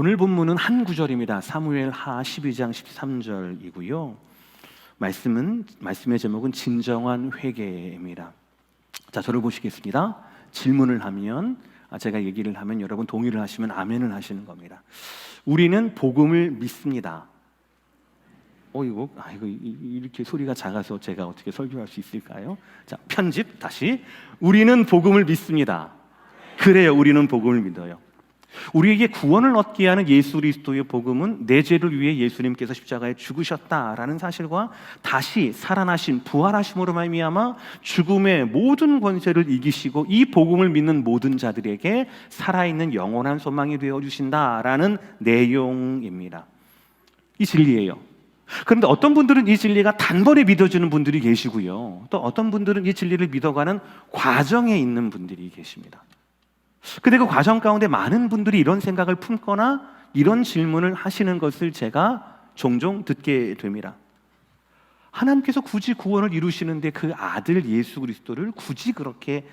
오늘 본문은 한 구절입니다. 사무엘하 12장 13절이고요. 말씀의 제목은 진정한 회개입니다. 자, 저를 보시겠습니다. 질문을 하면 제가 얘기를 하면 여러분 동의를 하시면 아멘을 하시는 겁니다. 우리는 복음을 믿습니다. 이거 이렇게 소리가 작아서 제가 어떻게 설교할 수 있을까요? 자, 편집 다시. 우리는 복음을 믿습니다. 그래요, 우리는 복음을 믿어요. 우리에게 구원을 얻게 하는 예수 그리스도의 복음은 내 죄를 위해 예수님께서 십자가에 죽으셨다라는 사실과 다시 살아나신 부활하심으로 말미암아 죽음의 모든 권세를 이기시고 이 복음을 믿는 모든 자들에게 살아있는 영원한 소망이 되어주신다라는 내용입니다. 이 진리예요. 그런데 어떤 분들은 이 진리가 단번에 믿어지는 분들이 계시고요, 또 어떤 분들은 이 진리를 믿어가는 과정에 있는 분들이 계십니다. 근데 그 과정 가운데 많은 분들이 이런 생각을 품거나 이런 질문을 하시는 것을 제가 종종 듣게 됩니다. 하나님께서 굳이 구원을 이루시는데 그 아들 예수 그리스도를 굳이 그렇게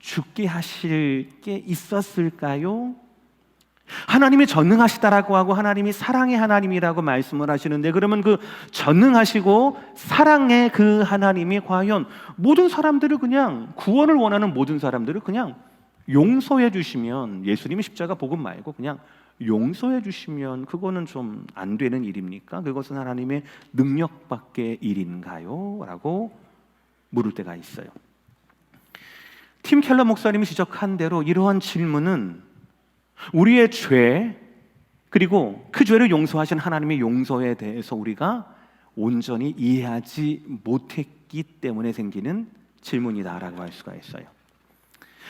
죽게 하실 게 있었을까요? 하나님이 전능하시다라고 하고 하나님이 사랑의 하나님이라고 말씀을 하시는데, 그러면 그 전능하시고 사랑의 그 하나님이 과연 모든 사람들을 그냥, 구원을 원하는 모든 사람들을 그냥 용서해 주시면, 예수님이 십자가 복음 말고 그냥 용서해 주시면 그거는 좀 안 되는 일입니까? 그것은 하나님의 능력 밖의 일인가요? 라고 물을 때가 있어요. 팀 켈러 목사님이 지적한 대로 이러한 질문은 우리의 죄, 그리고 그 죄를 용서하신 하나님의 용서에 대해서 우리가 온전히 이해하지 못했기 때문에 생기는 질문이다라고 할 수가 있어요.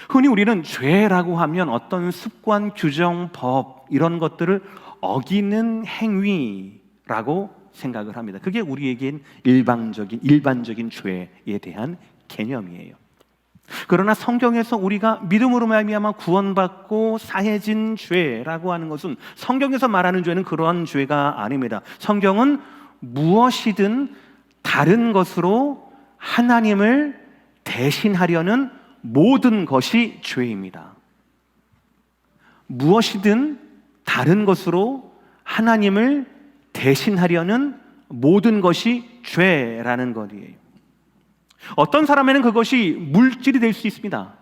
흔히 우리는 죄라고 하면 어떤 습관, 규정, 법 이런 것들을 어기는 행위라고 생각을 합니다. 그게 우리에겐 일반적인 죄에 대한 개념이에요. 그러나 성경에서 우리가 믿음으로 말미암아 구원받고 사해진 죄라고 하는 것은, 성경에서 말하는 죄는 그러한 죄가 아닙니다. 성경은 무엇이든 다른 것으로 하나님을 대신하려는 모든 것이 죄입니다. 무엇이든 다른 것으로 하나님을 대신하려는 모든 것이 죄라는 것이에요. 어떤 사람에는 그것이 물질이 될 수 있습니다.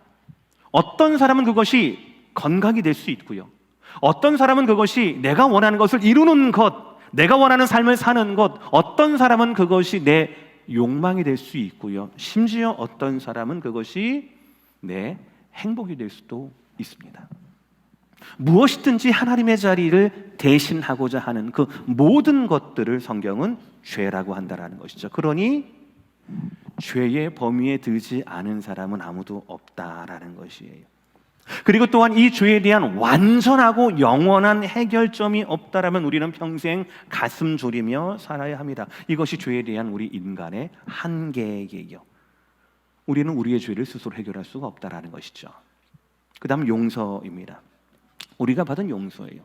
어떤 사람은 그것이 건강이 될 수 있고요, 어떤 사람은 그것이 내가 원하는 것을 이루는 것, 내가 원하는 삶을 사는 것, 어떤 사람은 그것이 내 욕망이 될 수 있고요, 심지어 어떤 사람은 그것이 내 행복이 될 수도 있습니다. 무엇이든지 하나님의 자리를 대신하고자 하는 그 모든 것들을 성경은 죄라고 한다는 것이죠. 그러니 죄의 범위에 들지 않은 사람은 아무도 없다라는 것이에요. 그리고 또한 이 죄에 대한 완전하고 영원한 해결점이 없다라면 우리는 평생 가슴 졸이며 살아야 합니다. 이것이 죄에 대한 우리 인간의 한계예요. 우리는 우리의 죄를 스스로 해결할 수가 없다라는 것이죠. 그 다음 용서입니다. 우리가 받은 용서예요.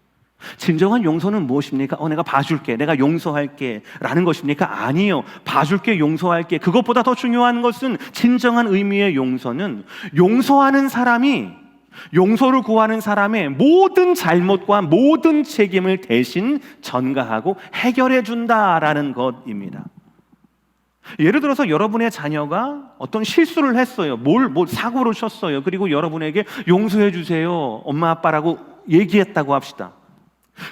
진정한 용서는 무엇입니까? 내가 봐줄게, 내가 용서할게 라는 것입니까? 아니요. 봐줄게, 용서할게, 그것보다 더 중요한 것은, 진정한 의미의 용서는 용서하는 사람이, 용서를 구하는 사람의 모든 잘못과 모든 책임을 대신 전가하고 해결해 준다라는 것입니다. 예를 들어서 여러분의 자녀가 어떤 실수를 했어요. 사고를 쳤어요. 그리고 여러분에게 용서해 주세요, 엄마 아빠라고 얘기했다고 합시다.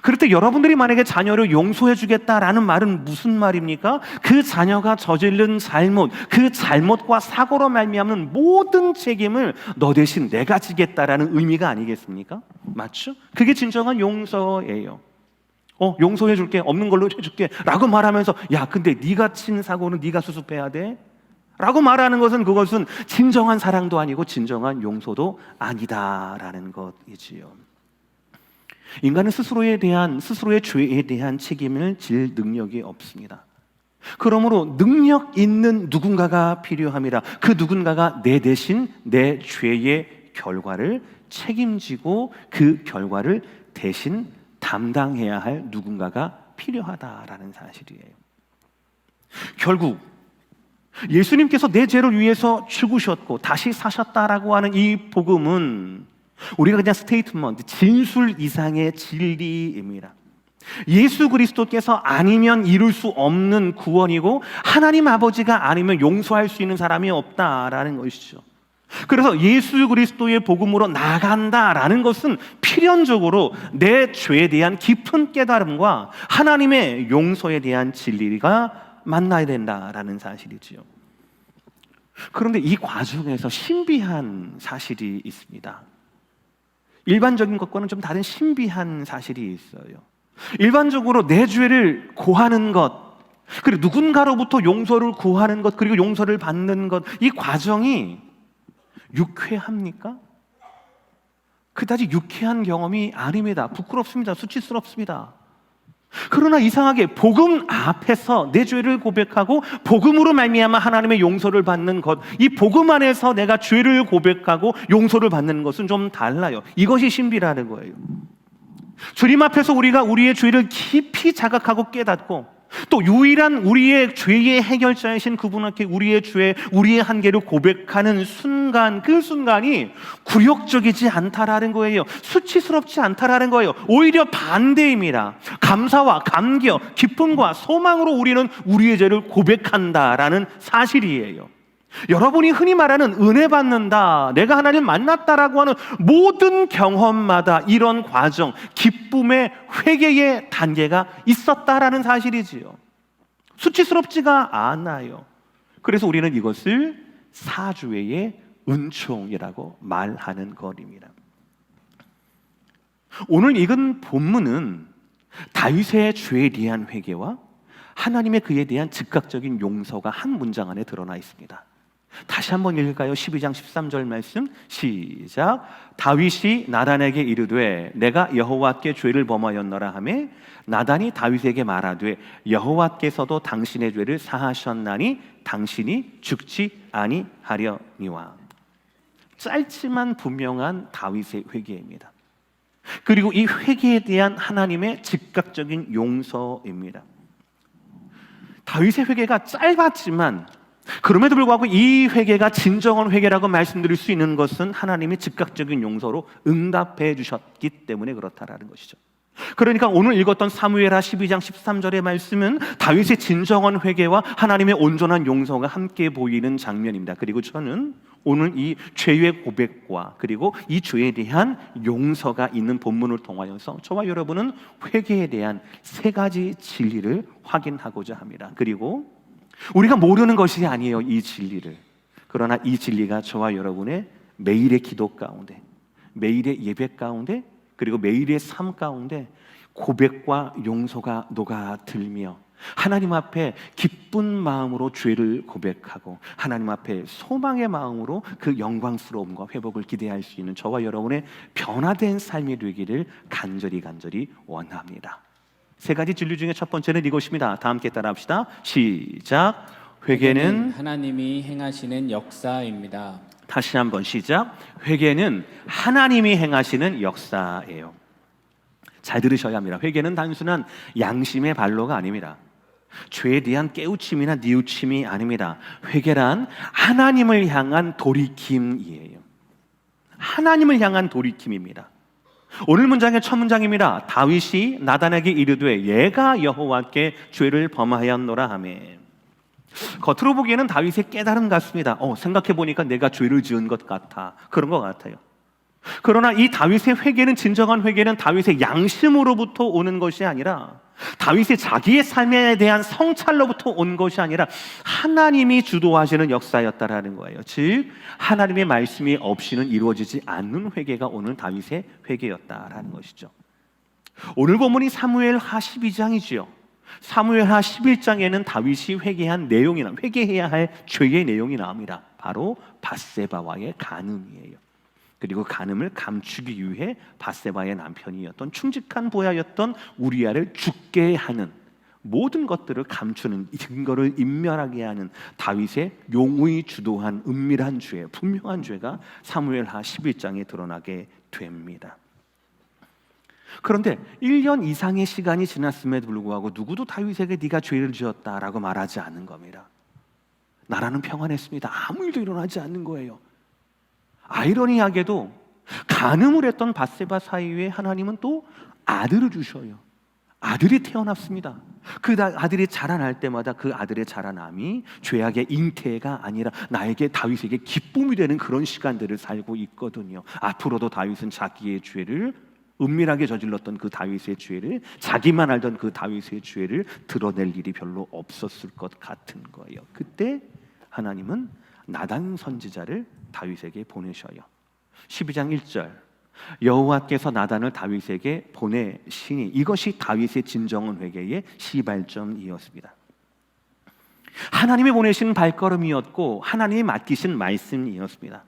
그럴 때 여러분들이 만약에 자녀를 용서해 주겠다라는 말은 무슨 말입니까? 그 자녀가 저지른 잘못, 그 잘못과 사고로 말미암는 모든 책임을 너 대신 내가 지겠다라는 의미가 아니겠습니까? 맞죠? 그게 진정한 용서예요. 용서해 줄게, 없는 걸로 해줄게 라고 말하면서, 야 근데 네가 친 사고는 네가 수습해야 돼 라고 말하는 것은, 그것은 진정한 사랑도 아니고 진정한 용서도 아니다라는 것이지요. 인간은 스스로의 죄에 대한 책임을 질 능력이 없습니다. 그러므로 능력 있는 누군가가 필요합니다. 그 누군가가 내 대신 내 죄의 결과를 책임지고 그 결과를 대신 담당해야 할 누군가가 필요하다라는 사실이에요. 결국 예수님께서 내 죄를 위해서 죽으셨고 다시 사셨다라고 하는 이 복음은 우리가 그냥 스테이트먼트, 진술 이상의 진리입니다. 예수 그리스도께서 아니면 이룰 수 없는 구원이고 하나님 아버지가 아니면 용서할 수 있는 사람이 없다라는 것이죠. 그래서 예수 그리스도의 복음으로 나간다라는 것은 필연적으로 내 죄에 대한 깊은 깨달음과 하나님의 용서에 대한 진리가 만나야 된다라는 사실이지요. 그런데 이 과정에서 신비한 사실이 있습니다. 일반적인 것과는 좀 다른 신비한 사실이 있어요. 일반적으로 내 죄를 고하는 것, 그리고 누군가로부터 용서를 구하는 것, 그리고 용서를 받는 것, 이 과정이 유쾌합니까? 그다지 유쾌한 경험이 아닙니다. 부끄럽습니다. 수치스럽습니다. 그러나 이상하게 복음 앞에서 내 죄를 고백하고 복음으로 말미암아 하나님의 용서를 받는 것, 이 복음 안에서 내가 죄를 고백하고 용서를 받는 것은 좀 달라요. 이것이 신비라는 거예요. 주님 앞에서 우리가 우리의 죄를 깊이 자각하고 깨닫고 또 유일한 우리의 죄의 해결자이신 그분께 우리의 죄, 우리의 한계를 고백하는 순간, 그 순간이 굴욕적이지 않다라는 거예요. 수치스럽지 않다라는 거예요. 오히려 반대입니다. 감사와 감격, 기쁨과 소망으로 우리는 우리의 죄를 고백한다라는 사실이에요. 여러분이 흔히 말하는 은혜 받는다, 내가 하나님 만났다라고 하는 모든 경험마다 이런 과정, 기쁨의 회개의 단계가 있었다라는 사실이지요. 수치스럽지가 않아요. 그래서 우리는 이것을 사주의 은총이라고 말하는 것입니다. 오늘 읽은 본문은 다윗의 죄에 대한 회개와 하나님의 그에 대한 즉각적인 용서가 한 문장 안에 드러나 있습니다. 다시 한번 읽을까요? 12장 13절 말씀 시작. 다윗이 나단에게 이르되 내가 여호와께 죄를 범하였노라 하매 나단이 다윗에게 말하되 여호와께서도 당신의 죄를 사하셨나니 당신이 죽지 아니하려니와. 짧지만 분명한 다윗의 회개입니다. 그리고 이 회개에 대한 하나님의 즉각적인 용서입니다. 다윗의 회개가 짧았지만 그럼에도 불구하고 이 회개가 진정한 회개라고 말씀드릴 수 있는 것은 하나님이 즉각적인 용서로 응답해 주셨기 때문에 그렇다라는 것이죠. 그러니까 오늘 읽었던 사무엘하 12장 13절의 말씀은 다윗의 진정한 회개와 하나님의 온전한 용서가 함께 보이는 장면입니다. 그리고 저는 오늘 이 죄의 고백과 그리고 이 죄에 대한 용서가 있는 본문을 통하여서 저와 여러분은 회개에 대한 세 가지 진리를 확인하고자 합니다. 그리고 우리가 모르는 것이 아니에요, 이 진리를. 그러나 이 진리가 저와 여러분의 매일의 기도 가운데, 매일의 예배 가운데, 그리고 매일의 삶 가운데 고백과 용서가 녹아들며 하나님 앞에 기쁜 마음으로 죄를 고백하고 하나님 앞에 소망의 마음으로 그 영광스러움과 회복을 기대할 수 있는 저와 여러분의 변화된 삶이 되기를 간절히 원합니다. 세 가지 진리 중에 첫 번째는 이것입니다. 다 함께 따라합시다. 시작. 회개는 하나님이 행하시는 역사입니다. 다시 한번 시작. 회개는 하나님이 행하시는 역사예요. 잘 들으셔야 합니다. 회개는 단순한 양심의 발로가 아닙니다. 죄에 대한 깨우침이나 뉘우침이 아닙니다. 회개란 하나님을 향한 돌이킴이에요. 하나님을 향한 돌이킴입니다. 오늘 문장의 첫 문장입니다. 다윗이 나단에게 이르되 얘가 여호와께 죄를 범하였노라 하매. 겉으로 보기에는 다윗의 깨달음 같습니다. 생각해보니까 내가 죄를 지은 것 같아. 그런 것 같아요. 그러나 이 다윗의 회개는, 진정한 회개는 다윗의 양심으로부터 오는 것이 아니라 다윗의 자기의 삶에 대한 성찰로부터 온 것이 아니라 하나님이 주도하시는 역사였다라는 거예요. 즉 하나님의 말씀이 없이는 이루어지지 않는 회개가 오늘 다윗의 회개였다라는 것이죠. 오늘 본문이 사무엘하 12장이지요. 사무엘하 11장에는 다윗이 회개한 내용이나 회개해야 할 죄의 내용이 나옵니다. 바로 밧세바와의 간음이에요. 그리고 간음을 감추기 위해 밧세바의 남편이었던 충직한 보야였던 우리아를 죽게 하는 모든 것들을 감추는 증거를 인멸하게 하는 다윗의 용의 주도한 은밀한 죄, 분명한 죄가 사무엘하 11장에 드러나게 됩니다. 그런데 1년 이상의 시간이 지났음에도 불구하고 누구도 다윗에게 네가 죄를 지었다라고 말하지 않는 겁니다. 나라는 평안했습니다. 아무 일도 일어나지 않는 거예요. 아이러니하게도 간음을 했던 밧세바 사이에 하나님은 또 아들을 주셔요. 아들이 태어났습니다. 그 아들이 자라날 때마다 그 아들의 자라남이 죄악의 잉태가 아니라 나에게, 다윗에게 기쁨이 되는 그런 시간들을 살고 있거든요. 앞으로도 다윗은 자기의 죄를, 은밀하게 저질렀던 그 다윗의 죄를, 자기만 알던 그 다윗의 죄를 드러낼 일이 별로 없었을 것 같은 거예요. 그때 하나님은 나단 선지자를 다윗에게 보내셔요. 12장 1절, 여호와께서 나단을 다윗에게 보내시니, 이것이 다윗의 진정한 회개의 시발점이었습니다. 하나님이 보내신 발걸음이었고 하나님이 맡기신 말씀이었습니다.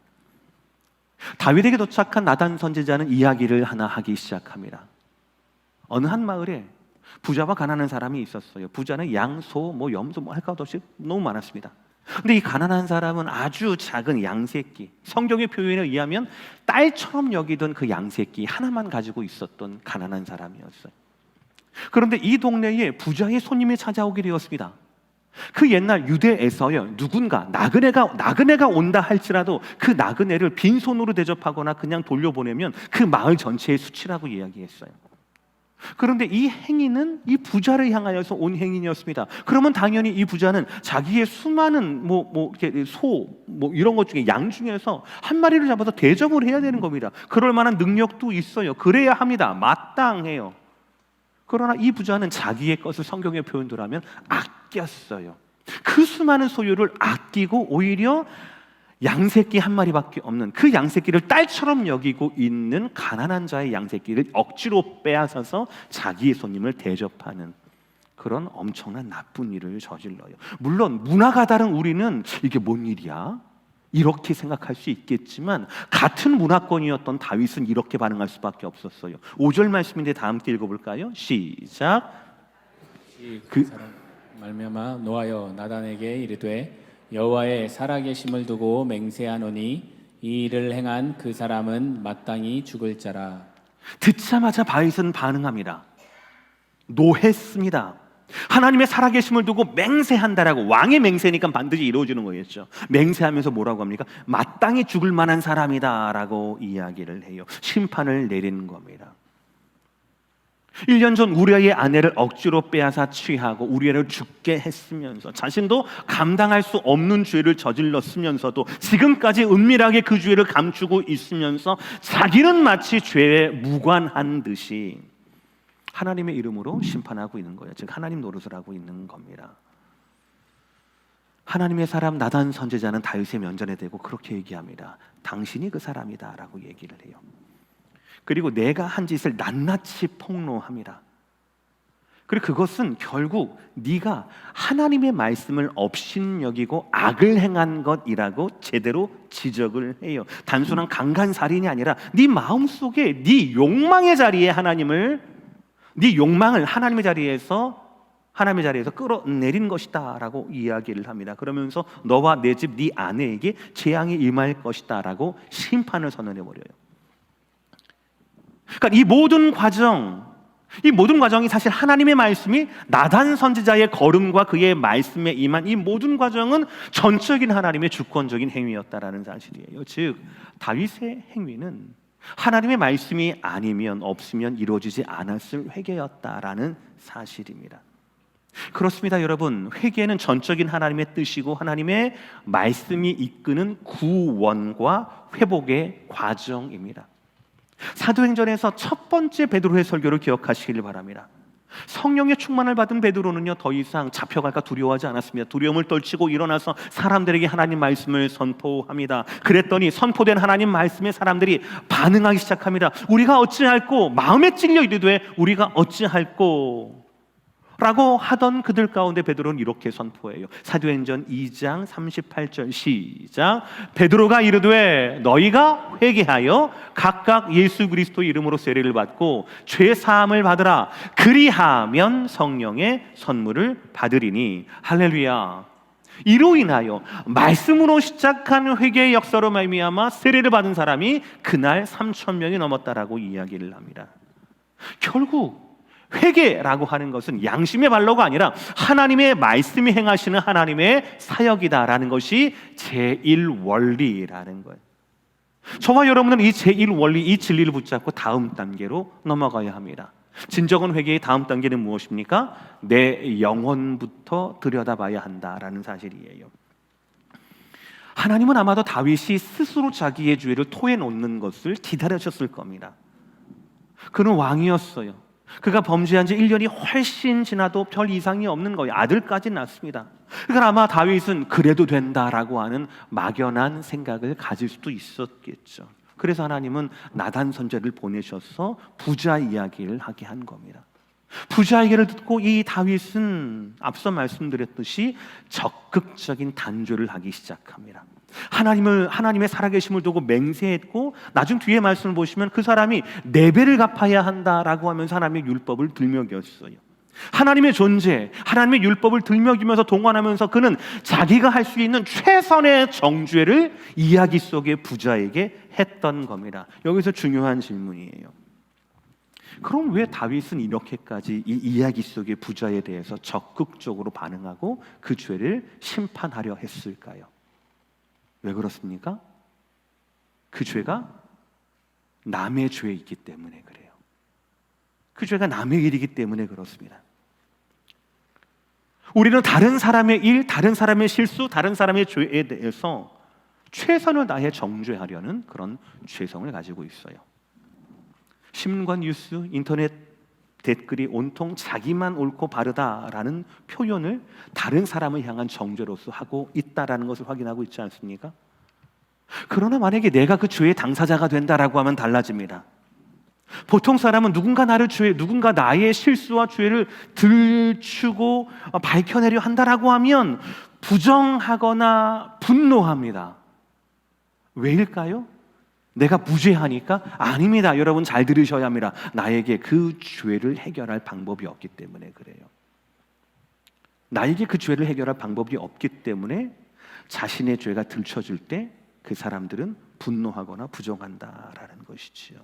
다윗에게 도착한 나단 선지자는 이야기를 하나 하기 시작합니다. 어느 한 마을에 부자와 가난한 사람이 있었어요. 부자는 양, 소, 염소 할 것 없이 너무 많았습니다. 근데 이 가난한 사람은 아주 작은 양새끼, 성경의 표현에 의하면 딸처럼 여기던 그 양새끼 하나만 가지고 있었던 가난한 사람이었어요. 그런데 이 동네에 부자의 손님이 찾아오게 되었습니다. 그 옛날 유대에서요, 누군가 나그네가 온다 할지라도 그 나그네를 빈손으로 대접하거나 그냥 돌려보내면 그 마을 전체의 수치라고 이야기했어요. 그런데 이 행위는 이 부자를 향하여서 온 행위였습니다. 그러면 당연히 이 부자는 자기의 수많은 이런 것 중에, 양 중에서 한 마리를 잡아서 대접을 해야 되는 겁니다. 그럴 만한 능력도 있어요. 그래야 합니다. 마땅해요. 그러나 이 부자는 자기의 것을 성경의 표현대로 하면 아꼈어요. 그 수많은 소유를 아끼고 오히려 양새끼 한 마리밖에 없는 그 양새끼를 딸처럼 여기고 있는 가난한 자의 양새끼를 억지로 빼앗아서 자기의 손님을 대접하는 그런 엄청난 나쁜 일을 저질러요. 물론 문화가 다른 우리는 이게 뭔 일이야? 이렇게 생각할 수 있겠지만 같은 문화권이었던 다윗은 이렇게 반응할 수밖에 없었어요. 5절 말씀인데 다 함께 읽어볼까요? 시작. 그 사람 말미암아 노하여 나단에게 이르되 여호와의 살아계심을 두고 맹세하노니 이 일을 행한 그 사람은 마땅히 죽을 자라. 듣자마자 다윗은 반응합니다. 노했습니다. 하나님의 살아계심을 두고 맹세한다라고, 왕의 맹세니까 반드시 이루어지는 거겠죠. 맹세하면서 뭐라고 합니까? 마땅히 죽을 만한 사람이다라고 이야기를 해요. 심판을 내리는 겁니다. 1년 전 우리아의 아내를 억지로 빼앗아 취하고 우리아를 죽게 했으면서 자신도 감당할 수 없는 죄를 저질렀으면서도 지금까지 은밀하게 그 죄를 감추고 있으면서 자기는 마치 죄에 무관한 듯이 하나님의 이름으로 심판하고 있는 거예요. 즉 하나님 노릇을 하고 있는 겁니다. 하나님의 사람 나단 선지자는 다윗의 면전에 대고 그렇게 얘기합니다. 당신이 그 사람이다 라고 얘기를 해요. 그리고 내가 한 짓을 낱낱이 폭로합니다. 그리고 그것은 결국 네가 하나님의 말씀을 업신여기고 악을 행한 것이라고 제대로 지적을 해요. 단순한 강간살인이 아니라 네 마음속에 네 욕망의 자리에 네 욕망을 하나님의 자리에서 끌어내린 것이다 라고 이야기를 합니다. 그러면서 너와 내 집 네 아내에게 재앙이 임할 것이다 라고 심판을 선언해버려요. 그러니까 이 모든 과정이 사실 하나님의 말씀이 나단 선지자의 걸음과 그의 말씀에 임한 이 모든 과정은 전적인 하나님의 주권적인 행위였다라는 사실이에요. 즉 다윗의 행위는 하나님의 말씀이 아니면 없으면 이루어지지 않았을 회개였다라는 사실입니다. 그렇습니다, 여러분. 회개는 전적인 하나님의 뜻이고 하나님의 말씀이 이끄는 구원과 회복의 과정입니다. 사도행전에서 첫 번째 베드로의 설교를 기억하시길 바랍니다. 성령의 충만을 받은 베드로는요 더 이상 잡혀갈까 두려워하지 않았습니다. 두려움을 떨치고 일어나서 사람들에게 하나님 말씀을 선포합니다. 그랬더니 선포된 하나님 말씀에 사람들이 반응하기 시작합니다. 우리가 어찌할꼬, 마음에 찔려 이르되 우리가 어찌할꼬 라고 하던 그들 가운데 베드로는 이렇게 선포해요. 사도행전 2장 38절 시작. 베드로가 이르되 너희가 회개하여 각각 예수 그리스도 이름으로 세례를 받고 죄 사함을 받으라. 그리하면 성령의 선물을 받으리니. 할렐루야. 이로 인하여 말씀으로 시작한 회개의 역사로 말미암아 세례를 받은 사람이 그날 3,000명이 넘었다라고 이야기를 합니다. 결국 회개라고 하는 것은 양심의 발로가 아니라 하나님의 말씀이 행하시는 하나님의 사역이다라는 것이 제1원리라는 거예요. 저와 여러분은 이 제1원리, 이 진리를 붙잡고 다음 단계로 넘어가야 합니다. 진정한 회개의 다음 단계는 무엇입니까? 내 영혼부터 들여다봐야 한다라는 사실이에요. 하나님은 아마도 다윗이 스스로 자기의 죄를 토해놓는 것을 기다리셨을 겁니다. 그는 왕이었어요. 그가 범죄한 지 1년이 훨씬 지나도 별 이상이 없는 거예요. 아들까지 낳습니다. 그러니까 아마 다윗은 그래도 된다라고 하는 막연한 생각을 가질 수도 있었겠죠. 그래서 하나님은 나단 선지자를 보내셔서 부자 이야기를 하게 한 겁니다. 부자 얘기를 듣고 이 다윗은 앞서 말씀드렸듯이 적극적인 단죄를 하기 시작합니다. 하나님의 살아계심을 두고 맹세했고, 나중 뒤에 말씀을 보시면 그 사람이 4배를 갚아야 한다라고 하면서 하나님의 율법을 들먹였어요. 하나님의 존재, 하나님의 율법을 들먹이면서 동원하면서 그는 자기가 할 수 있는 최선의 정죄를 이야기 속의 부자에게 했던 겁니다. 여기서 중요한 질문이에요. 그럼 왜 다윗은 이렇게까지 이 이야기 속의 부자에 대해서 적극적으로 반응하고 그 죄를 심판하려 했을까요? 왜 그렇습니까? 그 죄가 남의 죄이기 때문에 그래요. 그 죄가 남의 일이기 때문에 그렇습니다. 우리는 다른 사람의 일, 다른 사람의 실수, 다른 사람의 죄에 대해서 최선을 다해 정죄하려는 그런 죄성을 가지고 있어요. 신문과 뉴스, 인터넷 댓글이 온통 자기만 옳고 바르다라는 표현을 다른 사람을 향한 정죄로서 하고 있다라는 것을 확인하고 있지 않습니까? 그러나 만약에 내가 그 죄의 당사자가 된다라고 하면 달라집니다. 보통 사람은 누군가 나의 실수와 죄를 들추고 밝혀내려 한다라고 하면 부정하거나 분노합니다. 왜일까요? 내가 무죄하니까? 아닙니다. 여러분 잘 들으셔야 합니다. 나에게 그 죄를 해결할 방법이 없기 때문에 그래요. 나에게 그 죄를 해결할 방법이 없기 때문에 자신의 죄가 들춰질 때 그 사람들은 분노하거나 부정한다라는 것이지요.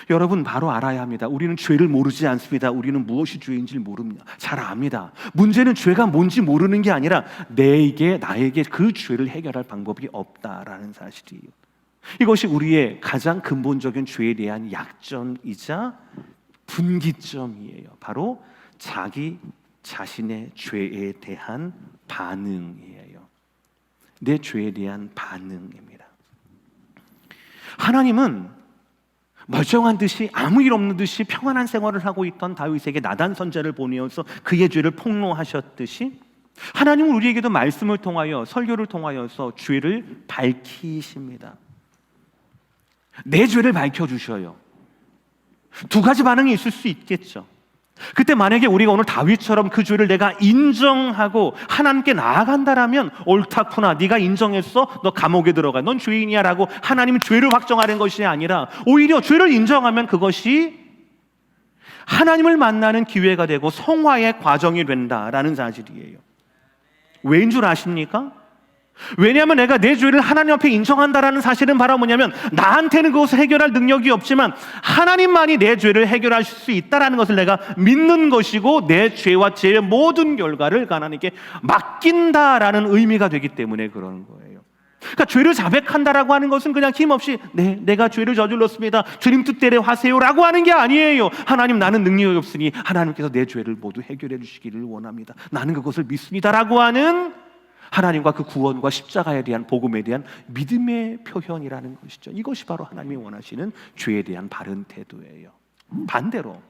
여러분 바로 알아야 합니다. 우리는 죄를 모르지 않습니다. 우리는 무엇이 죄인지를 모릅니다. 잘 압니다. 문제는 죄가 뭔지 모르는 게 아니라 나에게 그 죄를 해결할 방법이 없다라는 사실이에요. 이것이 우리의 가장 근본적인 죄에 대한 약점이자 분기점이에요. 바로 자기 자신의 죄에 대한 반응이에요. 내 죄에 대한 반응입니다. 하나님은 멀쩡한 듯이 아무 일 없는 듯이 평안한 생활을 하고 있던 다윗에게 나단 선지자를 보내어서 그의 죄를 폭로하셨듯이 하나님은 우리에게도 말씀을 통하여 설교를 통하여서 죄를 밝히십니다. 내 죄를 밝혀주셔요. 두 가지 반응이 있을 수 있겠죠. 그때 만약에 우리가 오늘 다윗처럼 그 죄를 내가 인정하고 하나님께 나아간다라면 옳다구나, 네가 인정했어, 너 감옥에 들어가, 넌 죄인이야 라고 하나님은 죄를 확정하는 것이 아니라 오히려 죄를 인정하면 그것이 하나님을 만나는 기회가 되고 성화의 과정이 된다라는 사실이에요. 왜인 줄 아십니까? 왜냐하면 내가 내 죄를 하나님 앞에 인정한다라는 사실은 바로 뭐냐면 나한테는 그것을 해결할 능력이 없지만 하나님만이 내 죄를 해결하실 수 있다라는 것을 내가 믿는 것이고 내 죄와 죄의 모든 결과를 하나님께 맡긴다라는 의미가 되기 때문에 그러는 거예요. 그러니까 죄를 자백한다라고 하는 것은 그냥 힘없이 내가 죄를 저질렀습니다, 주님 뜻대로 하세요라고 하는 게 아니에요. 하나님, 나는 능력이 없으니 하나님께서 내 죄를 모두 해결해 주시기를 원합니다, 나는 그것을 믿습니다라고 하는 하나님과 그 구원과 십자가에 대한 복음에 대한 믿음의 표현이라는 것이죠. 이것이 바로 하나님이 원하시는 죄에 대한 바른 태도예요. 반대로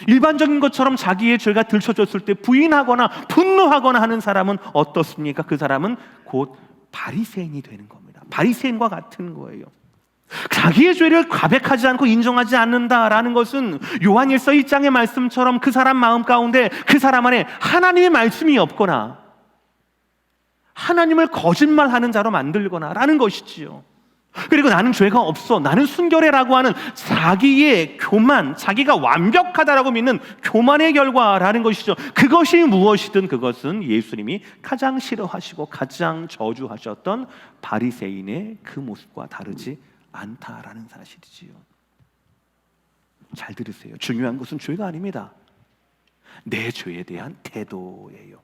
일반적인 것처럼 자기의 죄가 들춰졌을 때 부인하거나 분노하거나 하는 사람은 어떻습니까? 그 사람은 곧 바리새인이 되는 겁니다. 바리새인과 같은 거예요. 자기의 죄를 고백하지 않고 인정하지 않는다라는 것은 요한일서 1장의 말씀처럼 그 사람 마음 가운데 그 사람 안에 하나님의 말씀이 없거나 하나님을 거짓말하는 자로 만들거나 라는 것이지요. 그리고 나는 죄가 없어, 나는 순결해라고 하는 자기의 교만, 자기가 완벽하다라고 믿는 교만의 결과라는 것이죠. 그것이 무엇이든 그것은 예수님이 가장 싫어하시고 가장 저주하셨던 바리새인의 그 모습과 다르지 않다라는 사실이지요. 잘 들으세요. 중요한 것은 죄가 아닙니다. 내 죄에 대한 태도예요.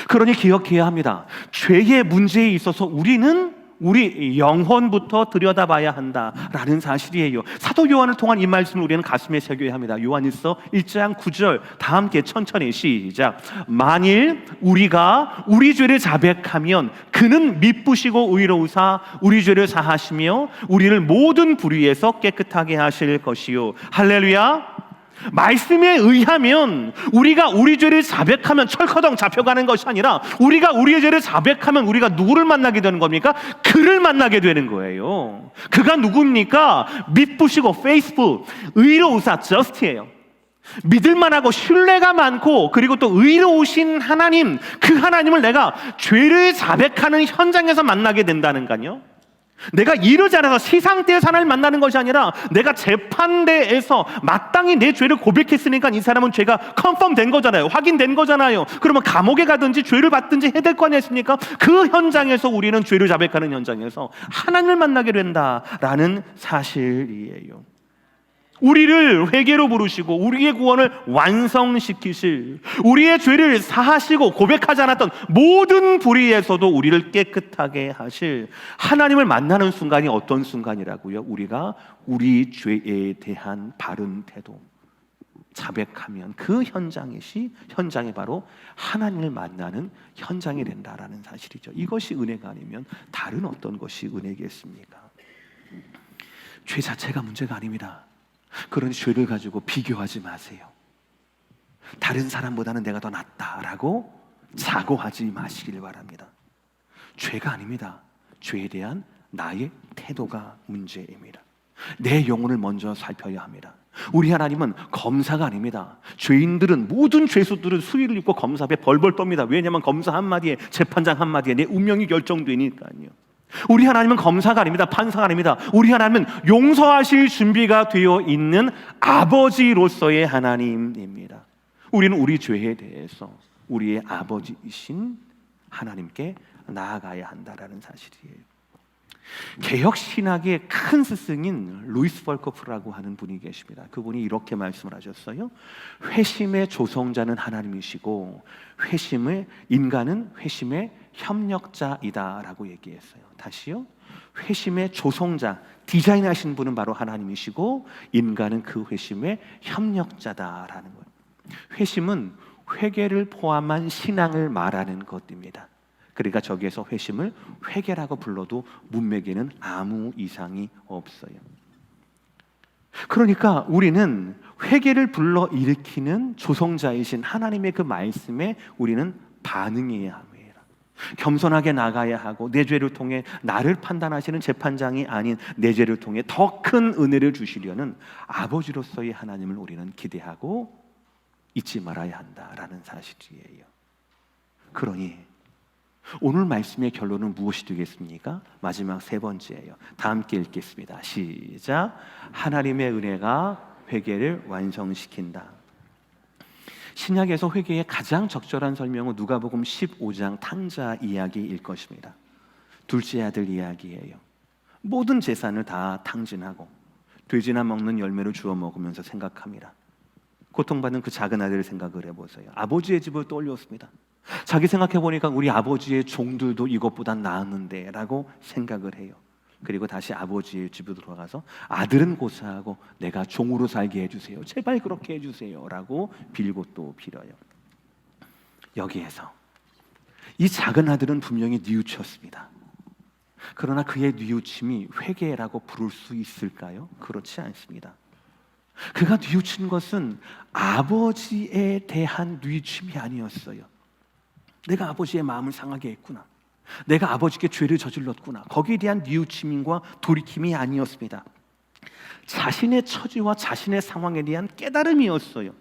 그러니 기억해야 합니다. 죄의 문제에 있어서 우리는 우리 영혼부터 들여다봐야 한다라는 사실이에요. 사도 요한을 통한 이 말씀을 우리는 가슴에 새겨야 합니다. 요한일서 1장 9절 다 함께 천천히 시작. 만일 우리가 우리 죄를 자백하면 그는 미쁘시고 의로우사 우리 죄를 사하시며 우리를 모든 불의에서 깨끗하게 하실 것이요. 할렐루야. 말씀에 의하면 우리가 우리 죄를 자백하면 철커덩 잡혀가는 것이 아니라 우리가 우리의 죄를 자백하면 우리가 누구를 만나게 되는 겁니까? 그를 만나게 되는 거예요. 그가 누구입니까? 미쁘시고 faithful, 의로우사, just예요. 믿을만하고 신뢰가 많고 그리고 또 의로우신 하나님, 그 하나님을 내가 죄를 자백하는 현장에서 만나게 된다는가요? 내가 이르지 않아서 시상대의 하나님을 만나는 것이 아니라 내가 재판대에서 마땅히 내 죄를 고백했으니까 이 사람은 죄가 컨펌 된 거잖아요. 확인된 거잖아요. 그러면 감옥에 가든지 죄를 받든지 해야 될 거 아니겠습니까? 그 현장에서 우리는 죄를 자백하는 현장에서 하나님을 만나게 된다라는 사실이에요. 우리를 회개로 부르시고 우리의 구원을 완성시키실, 우리의 죄를 사하시고 고백하지 않았던 모든 불의에서도 우리를 깨끗하게 하실 하나님을 만나는 순간이 어떤 순간이라고요? 우리가 우리 죄에 대한 바른 태도 자백하면 그 현장이 바로 하나님을 만나는 현장이 된다라는 사실이죠. 이것이 은혜가 아니면 다른 어떤 것이 은혜겠습니까? 죄 자체가 문제가 아닙니다. 그런 죄를 가지고 비교하지 마세요. 다른 사람보다는 내가 더 낫다라고 자고하지 마시길 바랍니다. 죄가 아닙니다. 죄에 대한 나의 태도가 문제입니다. 내 영혼을 먼저 살펴야 합니다. 우리 하나님은 검사가 아닙니다. 죄인들은, 모든 죄수들은 수위를 입고 검사 앞에 벌벌 떱니다. 왜냐하면 검사 한마디에, 재판장 한마디에 내 운명이 결정되니까요. 우리 하나님은 검사가 아닙니다. 판사가 아닙니다. 우리 하나님은 용서하실 준비가 되어 있는 아버지로서의 하나님입니다. 우리는 우리 죄에 대해서 우리의 아버지이신 하나님께 나아가야 한다라는 사실이에요. 개혁신학의 큰 스승인 루이스 벌커프라고 하는 분이 계십니다. 그분이 이렇게 말씀을 하셨어요. 회심의 조성자는 하나님이시고 인간은 회심의 협력자이다라고 얘기했어요. 다시요. 회심의 조성자, 디자인하신 분은 바로 하나님이시고 인간은 그 회심의 협력자다라는 거예요. 회심은 회개를 포함한 신앙을 말하는 것입니다. 그러니까 저기에서 회심을 회개라고 불러도 문맥에는 아무 이상이 없어요. 그러니까 우리는 회개를 불러일으키는 조성자이신 하나님의 그 말씀에 우리는 반응해야 합니다. 겸손하게 나가야 하고 내 죄를 통해 나를 판단하시는 재판장이 아닌 내 죄를 통해 더 큰 은혜를 주시려는 아버지로서의 하나님을 우리는 기대하고 잊지 말아야 한다라는 사실이에요. 그러니 오늘 말씀의 결론은 무엇이 되겠습니까? 마지막 세 번째예요. 다 함께 읽겠습니다. 시작. 하나님의 은혜가 회개를 완성시킨다. 신약에서 회개의 가장 적절한 설명은 누가복음 15장 탕자 이야기일 것입니다. 둘째 아들 이야기예요. 모든 재산을 다 탕진하고 돼지나 먹는 열매를 주워 먹으면서 생각합니다. 고통받는 그 작은 아들을 생각을 해보세요. 아버지의 집을 떠올렸습니다. 자기 생각해보니까 우리 아버지의 종들도 이것보단 나았는데 라고 생각을 해요. 그리고 다시 아버지의 집으로 돌아가서 아들은 고사하고 내가 종으로 살게 해주세요. 제발 그렇게 해주세요 라고 빌고 또 빌어요. 여기에서 이 작은 아들은 분명히 뉘우쳤습니다. 그러나 그의 뉘우침이 회개라고 부를 수 있을까요? 그렇지 않습니다. 그가 뉘우친 것은 아버지에 대한 뉘우침이 아니었어요. 내가 아버지의 마음을 상하게 했구나. 내가 아버지께 죄를 저질렀구나. 거기에 대한 뉘우침과 돌이킴이 아니었습니다. 자신의 처지와 자신의 상황에 대한 깨달음이었어요.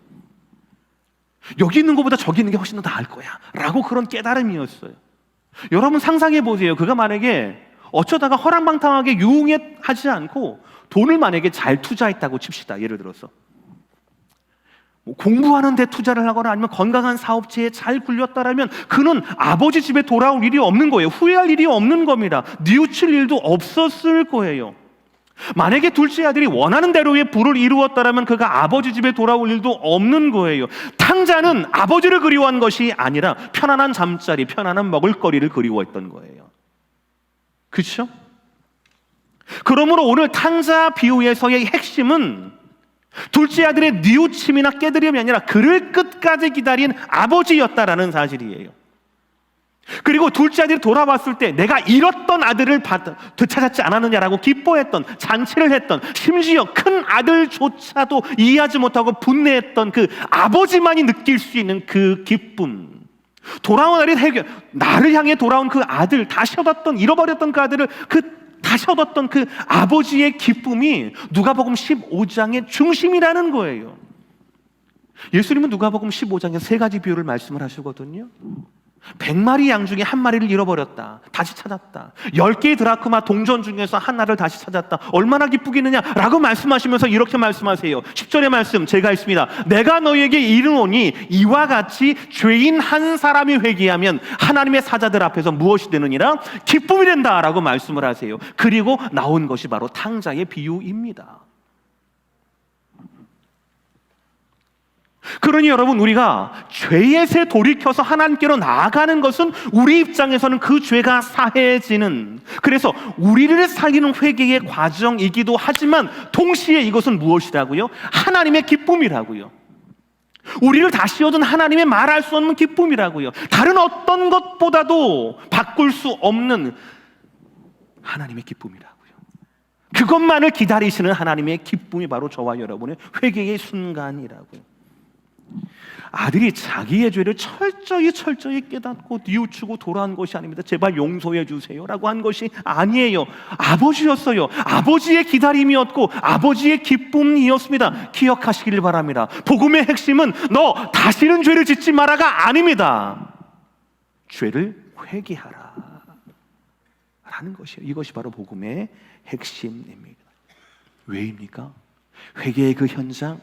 여기 있는 것보다 저기 있는 게 훨씬 더 나을 거야 라고 그런 깨달음이었어요. 여러분 상상해 보세요. 그가 만약에 어쩌다가 허랑방탕하게 유흥하지 않고 돈을 만약에 잘 투자했다고 칩시다. 예를 들어서 공부하는 데 투자를 하거나 아니면 건강한 사업체에 잘 굴렸다라면 그는 아버지 집에 돌아올 일이 없는 거예요. 후회할 일이 없는 겁니다. 뉘우칠 일도 없었을 거예요. 만약에 둘째 아들이 원하는 대로의 부를 이루었다라면 그가 아버지 집에 돌아올 일도 없는 거예요. 탕자는 아버지를 그리워한 것이 아니라 편안한 잠자리, 편안한 먹을거리를 그리워했던 거예요. 그렇죠? 그러므로 오늘 탕자 비유에서의 핵심은 둘째 아들의 뉘우침이나 깨드림이 아니라 그를 끝까지 기다린 아버지였다라는 사실이에요. 그리고 둘째 아들이 돌아왔을 때 내가 잃었던 아들을 되찾았지 않았느냐라고 기뻐했던, 잔치를 했던, 심지어 큰 아들조차도 이해하지 못하고 분내했던 그 아버지만이 느낄 수 있는 그 기쁨, 돌아온 아들이 나를 향해 돌아온 그 아들, 다시 얻었던, 잃어버렸던 그 아들을 다시 얻었던 그 아버지의 기쁨이 누가복음 15장의 중심이라는 거예요. 예수님은 누가복음 15장에 세 가지 비유를 말씀을 하시거든요. 100마리 양 중에 한 마리를 잃어버렸다, 다시 찾았다. 10개의 드라크마 동전 중에서 하나를 다시 찾았다. 얼마나 기쁘겠느냐라고 말씀하시면서 이렇게 말씀하세요. 10절의 말씀 제가 읽습니다. 내가 너희에게 이르노니 이와 같이 죄인 한 사람이 회개하면 하나님의 사자들 앞에서 무엇이 되느니라? 기쁨이 된다라고 말씀을 하세요. 그리고 나온 것이 바로 탕자의 비유입니다. 그러니 여러분, 우리가 죄에서 돌이켜서 하나님께로 나아가는 것은 우리 입장에서는 그 죄가 사해지는, 그래서 우리를 살리는 회개의 과정이기도 하지만 동시에 이것은 무엇이라고요? 하나님의 기쁨이라고요. 우리를 다시 얻은 하나님의 말할 수 없는 기쁨이라고요. 다른 어떤 것보다도 바꿀 수 없는 하나님의 기쁨이라고요. 그것만을 기다리시는 하나님의 기쁨이 바로 저와 여러분의 회개의 순간이라고요. 아들이 자기의 죄를 철저히 깨닫고 뉘우치고 돌아온 것이 아닙니다. 제발 용서해 주세요 라고 한 것이 아니에요. 아버지였어요. 아버지의 기다림이었고 아버지의 기쁨이었습니다. 기억하시길 바랍니다. 복음의 핵심은 너 다시는 죄를 짓지 마라가 아닙니다. 죄를 회개하라 라는 것이에요. 이것이 바로 복음의 핵심입니다. 왜입니까? 회개의 그 현장,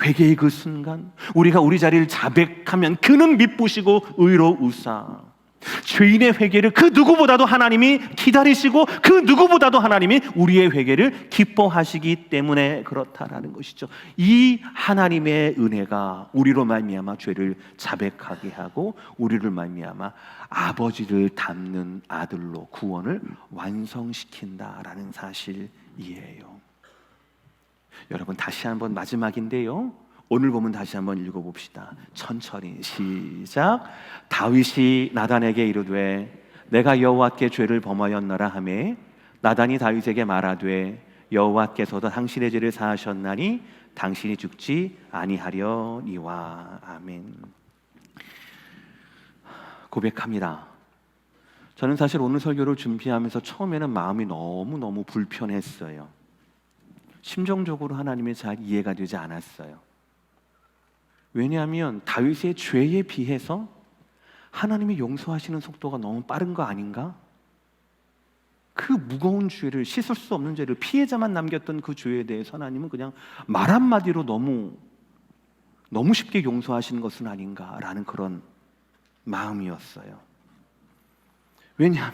회개의 그 순간, 우리가 우리 자리를 자백하면 그는 미쁘시고 의로우사. 죄인의 회개를 그 누구보다도 하나님이 기다리시고 그 누구보다도 하나님이 우리의 회개를 기뻐하시기 때문에 그렇다라는 것이죠. 이 하나님의 은혜가 우리로 말미암아 죄를 자백하게 하고 우리를 말미암아 아버지를 닮는 아들로 구원을 완성시킨다라는 사실이에요. 여러분, 다시 한번 마지막인데요, 오늘 보면 다시 한번 읽어봅시다. 천천히 시작. 다윗이 나단에게 이르되 내가 여호와께 죄를 범하였노라 하매 나단이 다윗에게 말하되 여호와께서도 당신의 죄를 사하셨나니 당신이 죽지 아니하려니와. 아멘. 고백합니다. 저는 사실 오늘 설교를 준비하면서 처음에는 마음이 너무너무 불편했어요. 심정적으로 하나님이 잘 이해가 되지 않았어요. 왜냐하면 다윗의 죄에 비해서 하나님이 용서하시는 속도가 너무 빠른 거 아닌가? 그 무거운 죄를, 씻을 수 없는 죄를 피해자만 남겼던 그 죄에 대해서 하나님은 그냥 말 한마디로 너무 쉽게 용서하시는 것은 아닌가라는 그런 마음이었어요. 왜냐하면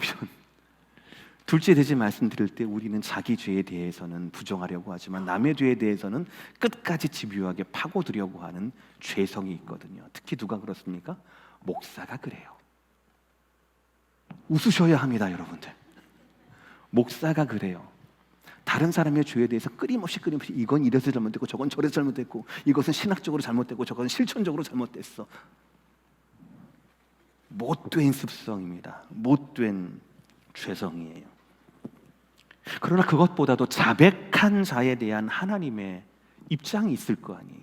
둘째 대지 말씀드릴 때 우리는 자기 죄에 대해서는 부정하려고 하지만 남의 죄에 대해서는 끝까지 집요하게 파고들려고 하는 죄성이 있거든요. 특히 누가 그렇습니까? 목사가 그래요. 웃으셔야 합니다, 여러분들. 목사가 그래요. 다른 사람의 죄에 대해서 끊임없이 이건 이래서 잘못됐고 저건 저래서 잘못됐고 이것은 신학적으로 잘못됐고 저건 실천적으로 잘못됐어. 못된 습성입니다. 못된 죄성이에요. 그러나 그것보다도 자백한 자에 대한 하나님의 입장이 있을 거 아니에요.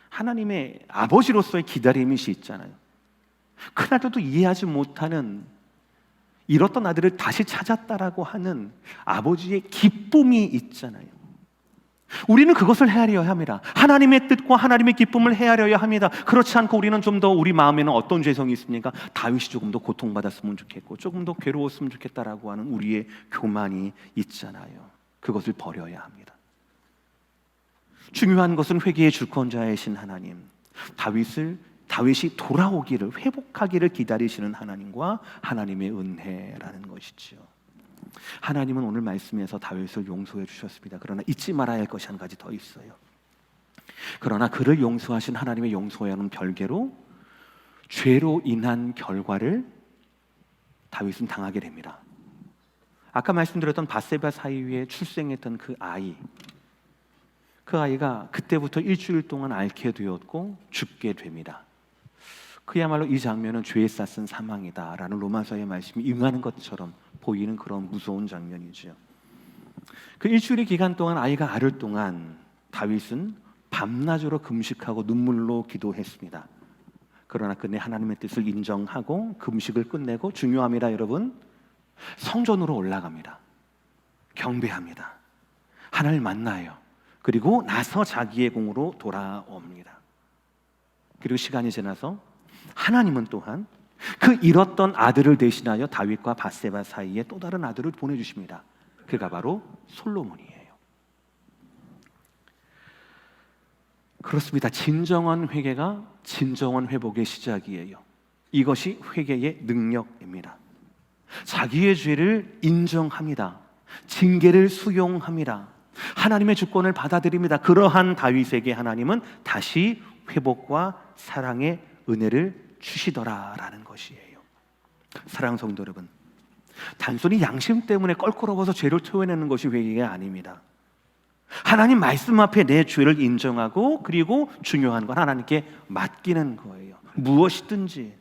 하나님의 아버지로서의 기다림이 있잖아요. 그날도 이해하지 못하는 잃었던 아들을 다시 찾았다라고 하는 아버지의 기쁨이 있잖아요. 우리는 그것을 헤아려야 합니다. 하나님의 뜻과 하나님의 기쁨을 헤아려야 합니다. 그렇지 않고 우리는 좀 더 우리 마음에는 어떤 죄성이 있습니까? 다윗이 조금 더 고통받았으면 좋겠고 조금 더 괴로웠으면 좋겠다라고 하는 우리의 교만이 있잖아요. 그것을 버려야 합니다. 중요한 것은 회개의 주권자이신 하나님, 다윗이 돌아오기를, 회복하기를 기다리시는 하나님과 하나님의 은혜라는 것이죠. 하나님은 오늘 말씀에서 다윗을 용서해 주셨습니다. 그러나 잊지 말아야 할 것이 한 가지 더 있어요. 그러나 그를 용서하신 하나님의 용서와는 별개로 죄로 인한 결과를 다윗은 당하게 됩니다. 아까 말씀드렸던 밧세바 사이에 출생했던 그 아이가 그때부터 일주일 동안 앓게 되었고 죽게 됩니다. 그야말로 이 장면은 죄에 쌌은 사망이다라는 로마서의 말씀이 응하는 것처럼 보이는 그런 무서운 장면이죠. 그 일주일의 기간 동안 아이가 앓을 동안 다윗은 밤낮으로 금식하고 눈물로 기도했습니다. 그러나 끝내 하나님의 뜻을 인정하고 금식을 끝내고, 중요합니다 여러분, 성전으로 올라갑니다. 경배합니다. 하나님을 만나요. 그리고 나서 자기의 공으로 돌아옵니다. 그리고 시간이 지나서 하나님은 또한 그 잃었던 아들을 대신하여 다윗과 밧세바 사이에 또 다른 아들을 보내주십니다. 그가 바로 솔로몬이에요. 그렇습니다. 진정한 회개가 진정한 회복의 시작이에요. 이것이 회개의 능력입니다. 자기의 죄를 인정합니다. 징계를 수용합니다. 하나님의 주권을 받아들입니다. 그러한 다윗에게 하나님은 다시 회복과 사랑의 은혜를 주시더라라는 것이에요. 사랑하는 성도 여러분, 단순히 양심 때문에 껄끄러워서 죄를 토해내는 것이 회개가 아닙니다. 하나님 말씀 앞에 내 죄를 인정하고, 그리고 중요한 건 하나님께 맡기는 거예요. 무엇이든지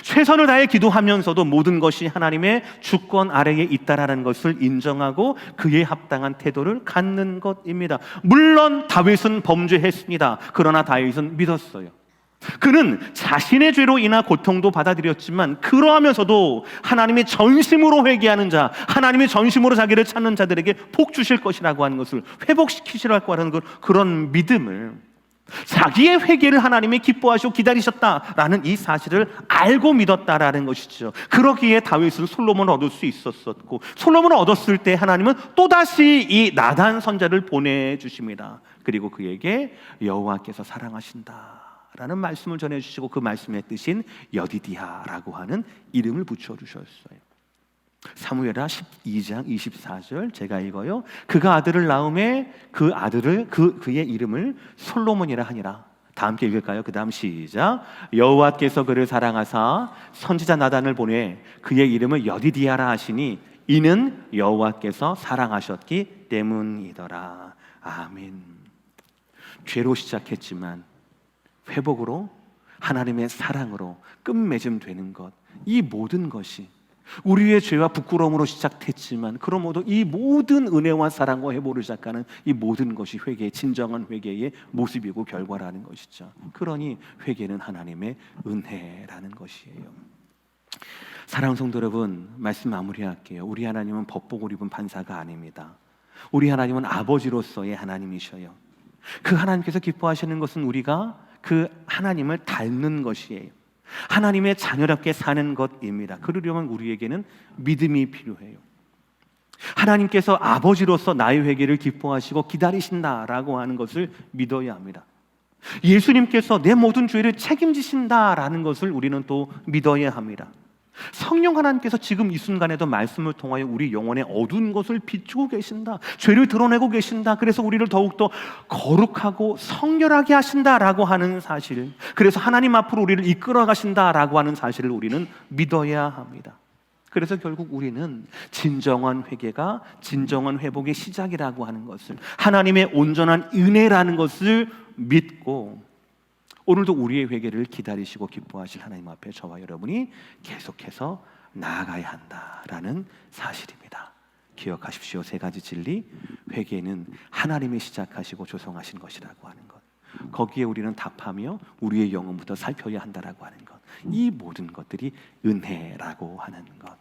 최선을 다해 기도하면서도 모든 것이 하나님의 주권 아래에 있다라는 것을 인정하고 그에 합당한 태도를 갖는 것입니다. 물론 다윗은 범죄했습니다. 그러나 다윗은 믿었어요. 그는 자신의 죄로 인한 고통도 받아들였지만, 그러하면서도 하나님의 전심으로 회개하는 자, 하나님의 전심으로 자기를 찾는 자들에게 복 주실 것이라고 하는 것을, 회복시키시라고 하는 그런 믿음을, 자기의 회개를 하나님이 기뻐하시고 기다리셨다라는 이 사실을 알고 믿었다라는 것이죠. 그러기에 다윗은 솔로몬을 얻을 수 있었었고, 솔로몬을 얻었을 때 하나님은 또다시 이 나단 선자를 보내주십니다. 그리고 그에게 여호와께서 사랑하신다 라는 말씀을 전해주시고, 그 말씀의 뜻인 여디디아라고 하는 이름을 붙여주셨어요. 사무엘하 12장 24절 제가 읽어요. 그가 아들을 낳음에 그의 이름을 솔로몬이라 하니라. 다 함께 읽을까요? 그 다음 시작. 여호와께서 그를 사랑하사 선지자 나단을 보내 그의 이름을 여디디아라 하시니 이는 여호와께서 사랑하셨기 때문이더라. 아멘. 죄로 시작했지만 회복으로, 하나님의 사랑으로 끝맺음 되는 것, 이 모든 것이 우리의 죄와 부끄러움으로 시작됐지만, 그러므로 이 모든 은혜와 사랑과 회복을 시작하는 이 모든 것이 회개의, 진정한 회개의 모습이고 결과라는 것이죠. 그러니 회개는 하나님의 은혜라는 것이에요. 사랑하는 성도 여러분, 말씀 마무리할게요. 우리 하나님은 법복을 입은 판사가 아닙니다. 우리 하나님은 아버지로서의 하나님이셔요. 그 하나님께서 기뻐하시는 것은 우리가 그 하나님을 닮는 것이에요. 하나님의 자녀답게 사는 것입니다. 그러려면 우리에게는 믿음이 필요해요. 하나님께서 아버지로서 나의 회개를 기뻐하시고 기다리신다라고 하는 것을 믿어야 합니다. 예수님께서 내 모든 죄를 책임지신다라는 것을 우리는 또 믿어야 합니다. 성령 하나님께서 지금 이 순간에도 말씀을 통하여 우리 영혼의 어두운 것을 비추고 계신다, 죄를 드러내고 계신다. 그래서 우리를 더욱더 거룩하고 성결하게 하신다라고 하는 사실, 그래서 하나님 앞으로 우리를 이끌어 가신다라고 하는 사실을 우리는 믿어야 합니다. 그래서 결국 우리는 진정한 회개가 진정한 회복의 시작이라고 하는 것을, 하나님의 온전한 은혜라는 것을 믿고, 오늘도 우리의 회개를 기다리시고 기뻐하실 하나님 앞에 저와 여러분이 계속해서 나아가야 한다라는 사실입니다. 기억하십시오. 세 가지 진리. 회개는 하나님이 시작하시고 조성하신 것이라고 하는 것, 거기에 우리는 답하며 우리의 영혼부터 살펴야 한다라고 하는 것, 이 모든 것들이 은혜라고 하는 것.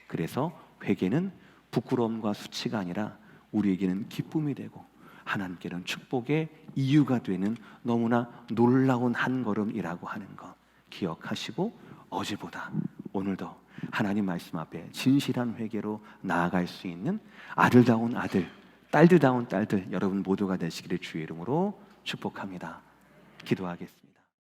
그래서 회개는 부끄러움과 수치가 아니라 우리에게는 기쁨이 되고 하나님께는 축복의 이유가 되는 너무나 놀라운 한 걸음이라고 하는 것 기억하시고, 어제보다 오늘도 하나님 말씀 앞에 진실한 회개로 나아갈 수 있는 아들다운 아들, 딸들다운 딸들 여러분 모두가 되시기를 주의 이름으로 축복합니다. 기도하겠습니다.